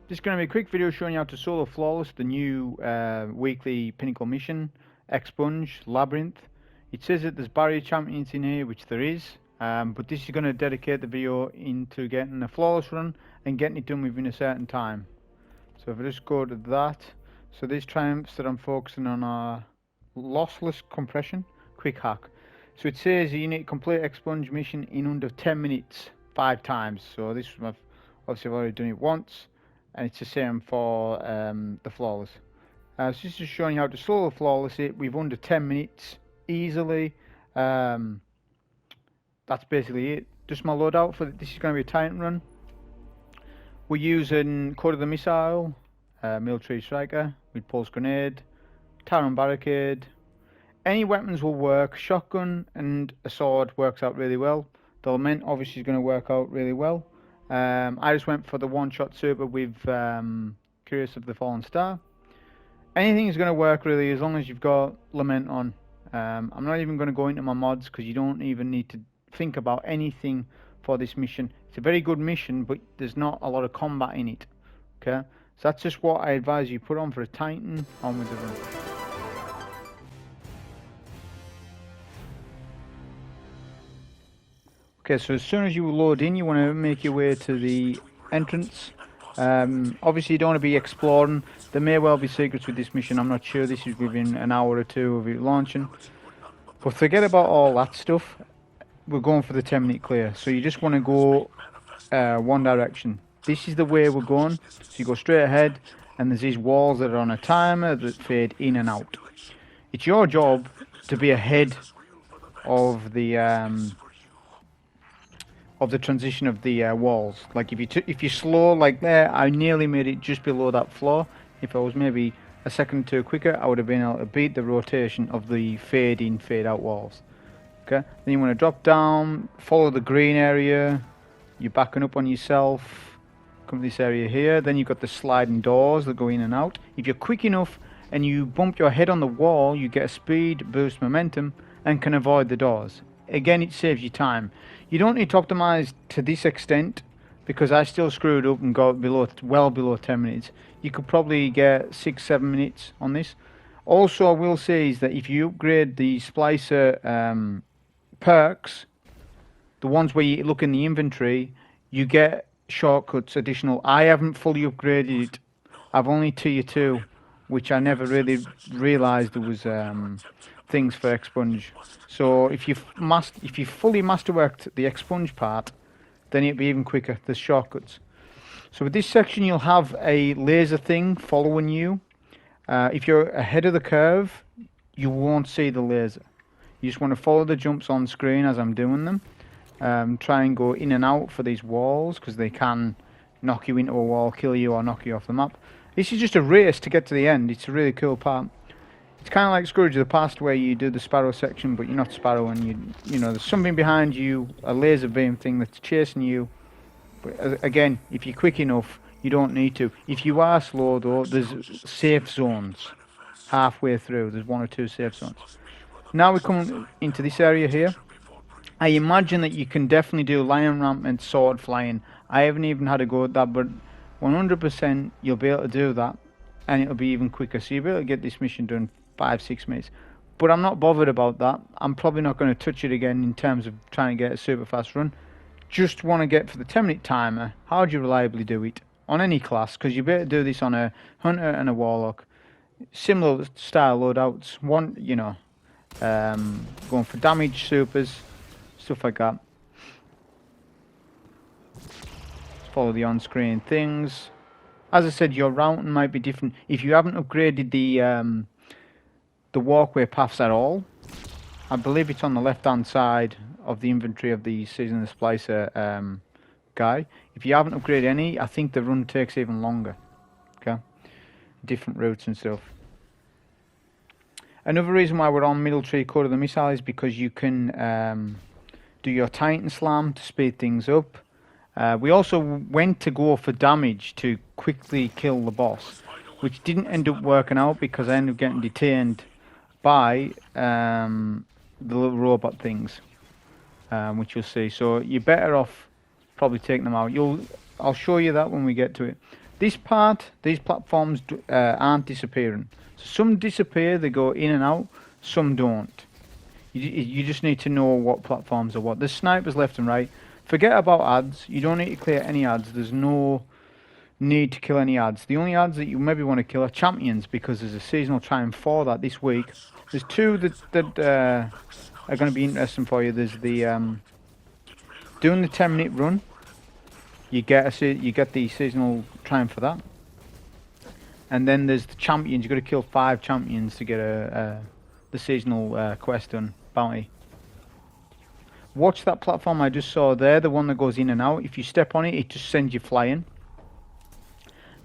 This is going to be a quick video showing you how to solo flawless the new weekly Pinnacle mission, Expunge Labyrinth. It says that there's barrier champions in here, which there is, but this is going to dedicate the video into getting a flawless run and getting it done within a certain time. So if I just go to that, so these triumphs that I'm focusing on are Lossless compression, quick hack. So it says you need to complete Expunge mission in under 10 minutes 5 times. So this was obviously I've already done it once. And it's the same for the flawless. So this is just showing you how to solo flawless it with under 10 minutes easily. That's basically it. Just my loadout for this is going to be a Titan run. We're using Code of the Missile, Military Striker with Pulse Grenade, Tyrant Barricade. Any weapons will work. Shotgun and a sword works out really well. The Lament obviously is going to work out really well. I just went for the one-shot super with Cuirass of the Fallen Star. Anything is going to work really as long as you've got Lament on. I'm not even going to go into my mods because you don't even need to think about anything for this mission. It's a very good mission, but there's not a lot of combat in it. Okay, so that's just what I advise you put on for a Titan. On with the run. Okay, so as soon as you load in, you want to make your way to the entrance. Obviously you don't want to be exploring. There may well be secrets with this mission, I'm not sure. This is within an hour or two of it launching. But forget about all that stuff. We're going for the 10-minute clear. So you just want to go one direction. This is the way we're going. So you go straight ahead, and there's these walls that are on a timer that fade in and out. It's your job to be ahead of the transition of the walls. Like if you slow like there, I nearly made it just below that floor. If I was maybe a second or two quicker, I would have been able to beat the rotation of the fade in, fade out walls. Okay, then you want to drop down, follow the green area. You're backing up on yourself. Come to this area here. Then you've got the sliding doors that go in and out. If you're quick enough and you bump your head on the wall, you get a speed, boost momentum, and can avoid the doors. Again, it saves you time. You don't need to optimize to this extent because I still screwed up and got well below 10 minutes. You could probably get 6-7 minutes on this. Also, I will say is that if you upgrade the Splicer perks, the ones where you look in the inventory, you get shortcuts additional. I haven't fully upgraded it. I've only tier 2, which I never really realized there was things for Expunge. So if you fully masterworked the Expunge part, then it'll be even quicker. There's shortcuts. So with this section, you'll have a laser thing following you. If you're ahead of the curve, you won't see the laser. You just want to follow the jumps on screen as I'm doing them. Try and go in and out for these walls because they can knock you into a wall, kill you, or knock you off the map. This is just a race to get to the end. It's a really cool part. It's kind of like Scourge of the Past where you do the Sparrow section, but you're not Sparrow, and you know there's something behind you, a laser beam thing that's chasing you. But again, if you're quick enough, you don't need to. If you are slow though, there's safe zones halfway through. There's 1 or 2 safe zones. Now we come into this area here. I imagine that you can definitely do lion ramp and sword flying. I haven't even had a go at that, but 100% you'll be able to do that, and it'll be even quicker. So you'll be able to get this mission done 5-6 minutes. But I'm not bothered about that. I'm probably not going to touch it again in terms of trying to get a super fast run. Just want to get for the 10-minute timer. How do you reliably do it on any class? Because you better do this on a hunter and a warlock. Similar style loadouts. One, going for damage supers, stuff like that. Follow the on-screen things. As I said, your routing might be different if you haven't upgraded the walkway paths at all. I believe it's on the left-hand side of the inventory of the Season of the Splicer guy. If you haven't upgraded any, I think the run takes even longer. Okay, different routes and stuff. Another reason why we're on Military Code of the Missile is because you can do your Titan Slam to speed things up. We also went to go for damage to quickly kill the boss, which didn't end up working out because I ended up getting detained by the little robot things, which you'll see. So you're better off probably taking them out. I'll show you that when we get to it. This part, these platforms aren't disappearing. So some disappear, they go in and out, some don't. You just need to know what platforms are what. There's snipers left and right. Forget about ads. You don't need to clear any ads. There's no need to kill any ads. The only ads that you maybe want to kill are champions, because there's a seasonal triumph for that this week. There's two that are going to be interesting for you. There's the doing the 10-minute run. You get the seasonal triumph for that. And then there's the champions. You've got to kill 5 champions to get the seasonal quest done, bounty. Watch that platform I just saw there, the one that goes in and out. If you step on it, it just sends you flying.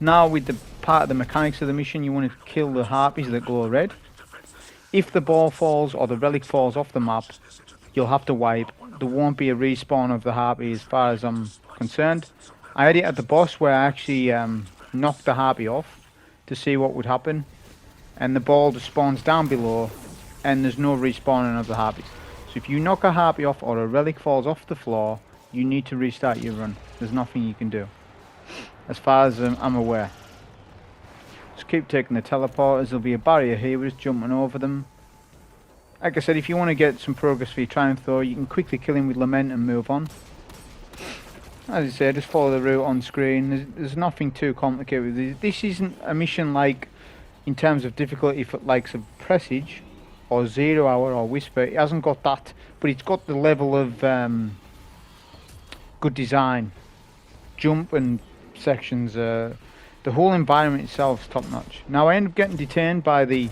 Now with the part of the mechanics of the mission, you want to kill the harpies that glow red. If the ball falls or the relic falls off the map, you'll have to wipe. There won't be a respawn of the harpy as far as I'm concerned. I had it at the boss where I actually knocked the harpy off to see what would happen. And the ball just spawns down below and there's no respawning of the harpies. So if you knock a harpy off or a relic falls off the floor, you need to restart your run. There's nothing you can do, as far as I'm aware. Just keep taking the teleporters. There'll be a barrier here, we're just jumping over them. Like I said, if you want to get some progress for your triumph though, you can quickly kill him with Lament and move on. As I say, just follow the route on screen. There's nothing too complicated with this. This isn't a mission like, in terms of difficulty, for likes of Presage or 0 Hour or Whisper. It hasn't got that, but it's got the level of good design. Jump and sections, the whole environment itself is top notch. Now I end up getting detained by the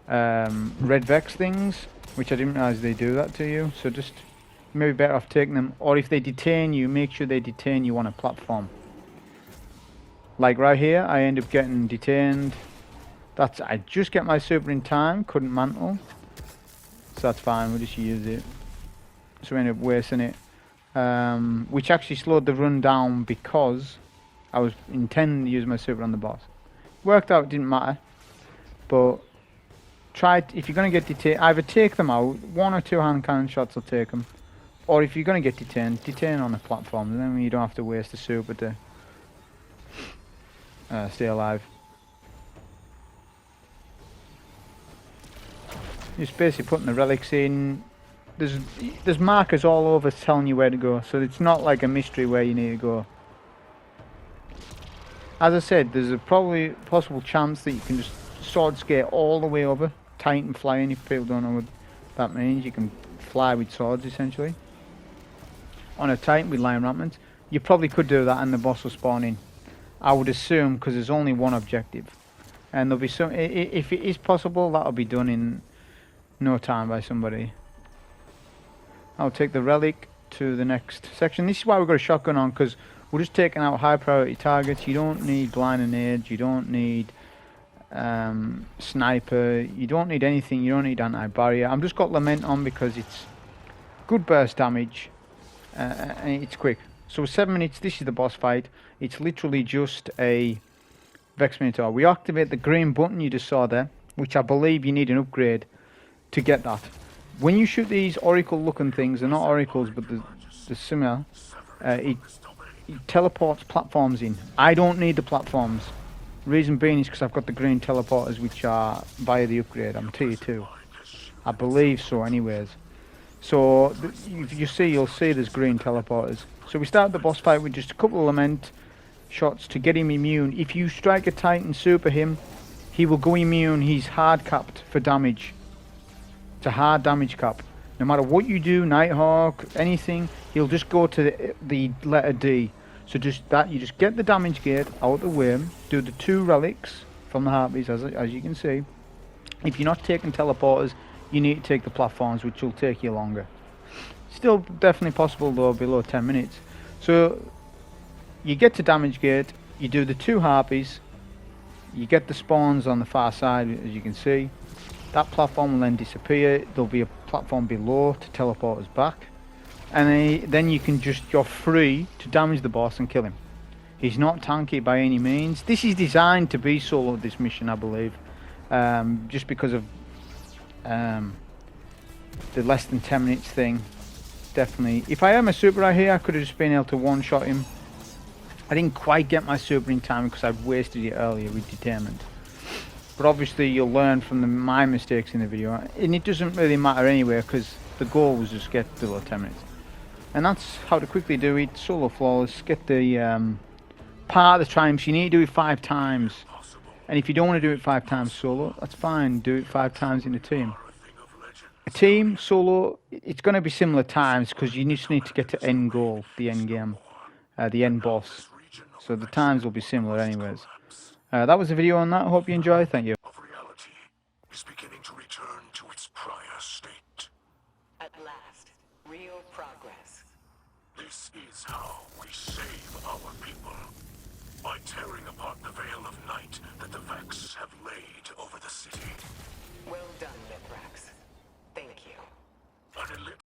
red Vex things, which I didn't realise they do that to you, so just maybe better off taking them, or if they detain you, make sure they detain you on a platform. Like right here, I end up getting detained. I just get my super in time, couldn't mantle, so that's fine, we'll just use it. So we end up wasting it, which actually slowed the run down because I was intending to use my super on the boss. Worked out, didn't matter, but if you're going to get detained, either take them out, 1 or 2 hand cannon shots will take them, or if you're going to get detained, detain on a platform, and then you don't have to waste the super to stay alive. Just basically putting the relics in. There's markers all over telling you where to go, so it's not like a mystery where you need to go. As I said, there's a probably possible chance that you can just sword skate all the way over. Titan flying, if people don't know what that means. You can fly with swords essentially. On a Titan with lion rampants. You probably could do that and the boss will spawn in. I would assume, because there's only one objective. And there'll be some, if it is possible, that'll be done in no time by somebody. I'll take the relic to the next section. This is why we've got a shotgun on, because we're just taking out high priority targets. You don't need blind and age, you don't need sniper, you don't need anything, you don't need anti-barrier. I've just got Lament on because it's good burst damage and it's quick. So 7 minutes, this is the boss fight. It's literally just a Vex Minotaur. We activate the green button you just saw there, which I believe you need an upgrade to get that. When you shoot these oracle looking things, they're not oracles but they're similar, it teleports platforms in. I don't need the platforms. Reason being is because I've got the green teleporters, which are via the upgrade. I'm tier 2. I believe so anyways. So if you see, you'll see there's green teleporters. So we start the boss fight with just a couple of Lament shots to get him immune. If you strike a Titan super him, he will go immune. He's hard capped for damage. It's a hard damage cap. No matter what you do, Nighthawk, anything, he'll just go to the letter D. So just that, you just get the damage gate out of the way, do the 2 relics from the harpies, as you can see. If you're not taking teleporters, you need to take the platforms, which will take you longer. Still definitely possible though, below 10 minutes. So you get to damage gate, you do the 2 harpies, you get the spawns on the far side, as you can see. That platform will then disappear. There'll be a platform below to teleport us back. And then you can you're free to damage the boss and kill him. He's not tanky by any means. This is designed to be solo, this mission, I believe. Just because of the less than 10 minutes thing. Definitely. If I had my super right here, I could have just been able to one-shot him I didn't quite get my super in time because I'd wasted it earlier with Determined. But obviously you'll learn from my mistakes in the video, and it doesn't really matter anyway because the goal was just get below 10 minutes. And that's how to quickly do it, solo flawless, get the part of the triumphs. You need to do it 5 times. And if you don't want to do it 5 times solo, that's fine, do it 5 times in a team. A team, solo, it's going to be similar times because you just need to get to end goal, the end game, the end boss. So the times will be similar anyways. That was the video on that. Hope you enjoy. Thank you. Of reality is beginning to return to its prior state. At last, real progress. This is how we save our people. By tearing apart the veil of night that the Vex have laid over the city. Well done, Mithrax.